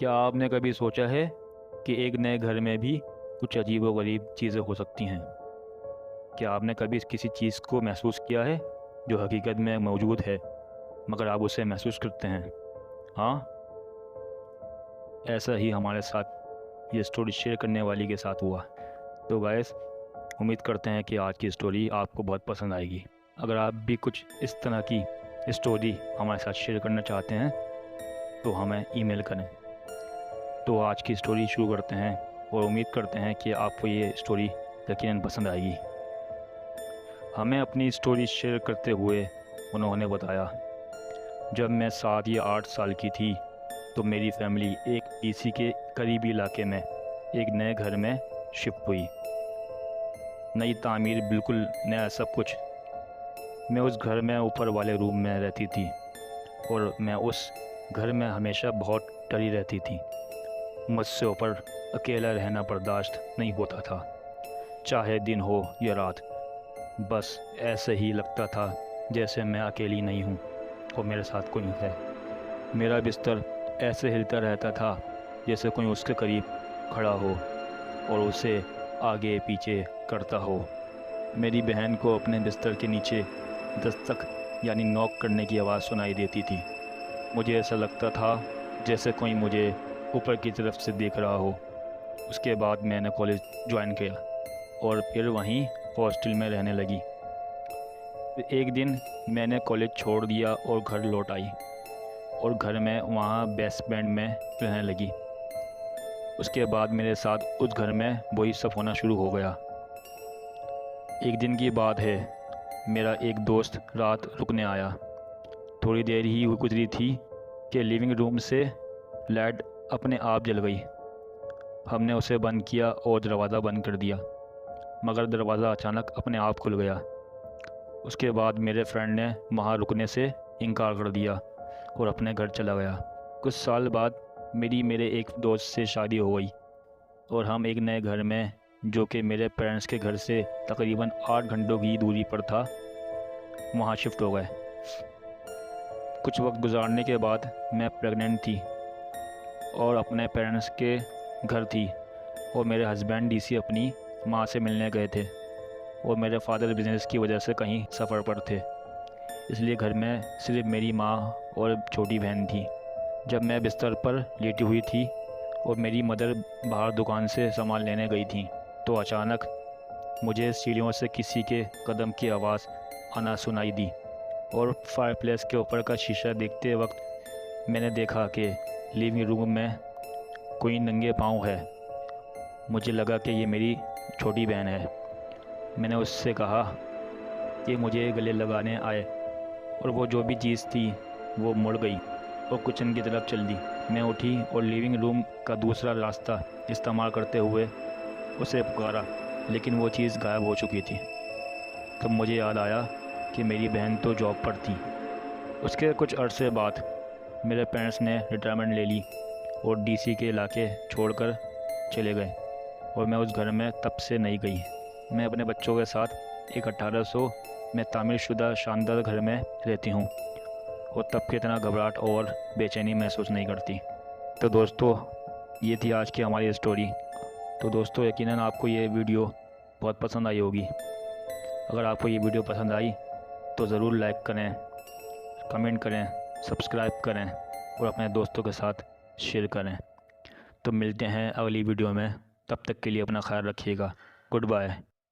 क्या आपने कभी सोचा है कि एक नए घर में भी कुछ अजीबोगरीब चीज़ें हो सकती हैं? क्या आपने कभी किसी चीज़ को महसूस किया है जो हकीकत में मौजूद है मगर आप उसे महसूस करते हैं? हाँ, ऐसा ही हमारे साथ ये स्टोरी शेयर करने वाली के साथ हुआ। तो गाइस, उम्मीद करते हैं कि आज की स्टोरी आपको बहुत पसंद आएगी। अगर आप भी कुछ इस तरह की स्टोरी हमारे साथ शेयर करना चाहते हैं तो हमें ईमेल करें। तो आज की स्टोरी शुरू करते हैं और उम्मीद करते हैं कि आपको ये स्टोरी यकीनन पसंद आएगी। हमें अपनी स्टोरी शेयर करते हुए उन्होंने बताया, जब मैं 7 या 8 साल की थी तो मेरी फैमिली एक डीसी के करीबी इलाके में एक नए घर में शिफ्ट हुई। नई तामीर, बिल्कुल नया सब कुछ। मैं उस घर में ऊपर वाले रूम में रहती थी और मैं उस घर में हमेशा बहुत डरी रहती थी। मुझसे ऊपर अकेला रहना बर्दाश्त नहीं होता था, चाहे दिन हो या रात। बस ऐसे ही लगता था जैसे मैं अकेली नहीं हूँ और मेरे साथ कोई है। मेरा बिस्तर ऐसे हिलता रहता था जैसे कोई उसके करीब खड़ा हो और उसे आगे पीछे करता हो। मेरी बहन को अपने बिस्तर के नीचे दस्तक यानी नॉक करने की आवाज़ सुनाई देती थी। मुझे ऐसा लगता था जैसे कोई मुझे ऊपर की तरफ से देख रहा हो। उसके बाद मैंने कॉलेज ज्वाइन किया और फिर वहीं हॉस्टल में रहने लगी। फिर एक दिन मैंने कॉलेज छोड़ दिया और घर लौट आई और घर में वहाँ बेसमेंट में रहने लगी। उसके बाद मेरे साथ उस घर में वही सब होना शुरू हो गया। एक दिन की बात है, मेरा एक दोस्त रात रुकने आया। थोड़ी देर ही गुजरी थी कि लिविंग रूम से लाइट अपने आप जल गई। हमने उसे बंद किया और दरवाज़ा बंद कर दिया, मगर दरवाज़ा अचानक अपने आप खुल गया। उसके बाद मेरे फ्रेंड ने वहाँ रुकने से इनकार कर दिया और अपने घर चला गया। कुछ साल बाद मेरे एक दोस्त से शादी हो गई और हम एक नए घर में, जो कि मेरे पेरेंट्स के घर से तकरीबन 8 घंटों की दूरी पर था, वहाँ शिफ्ट हो गए। कुछ वक्त गुजारने के बाद मैं प्रेग्नेंट थी और अपने पेरेंट्स के घर थी और मेरे हस्बैंड डीसी अपनी माँ से मिलने गए थे और मेरे फादर बिजनेस की वजह से कहीं सफ़र पर थे। इसलिए घर में सिर्फ मेरी माँ और छोटी बहन थी। जब मैं बिस्तर पर लेटी हुई थी और मेरी मदर बाहर दुकान से सामान लेने गई थी तो अचानक मुझे सीढ़ियों से किसी के कदम की आवाज़ आना सुनाई दी और फायरप्लेस के ऊपर का शीशा देखते वक्त मैंने देखा कि लिविंग रूम में कोई नंगे पाँव है। मुझे लगा कि ये मेरी छोटी बहन है। मैंने उससे कहा कि मुझे गले लगाने आए और वो जो भी चीज़ थी वो मुड़ गई और किचन की तरफ चल दी। मैं उठी और लिविंग रूम का दूसरा रास्ता इस्तेमाल करते हुए उसे पुकारा, लेकिन वो चीज़ गायब हो चुकी थी। तब मुझे याद आया कि मेरी बहन तो जॉब पर थी। उसके कुछ अरसे बाद मेरे पेरेंट्स ने रिटायरमेंट ले ली और डीसी के इलाके छोड़कर चले गए और मैं उस घर में तब से नहीं गई। मैं अपने बच्चों के साथ एक 1800 में तामीरशुदा शानदार घर में रहती हूँ और तब की इतना घबराहट और बेचैनी महसूस नहीं करती। तो दोस्तों, ये थी आज की हमारी स्टोरी। तो दोस्तों, यकीनन आपको ये वीडियो बहुत पसंद आई होगी। अगर आपको ये वीडियो पसंद आई तो ज़रूर लाइक करें, कमेंट करें, सब्सक्राइब करें और अपने दोस्तों के साथ शेयर करें। तो मिलते हैं अगली वीडियो में। तब तक के लिए अपना ख्याल रखिएगा। Good bye.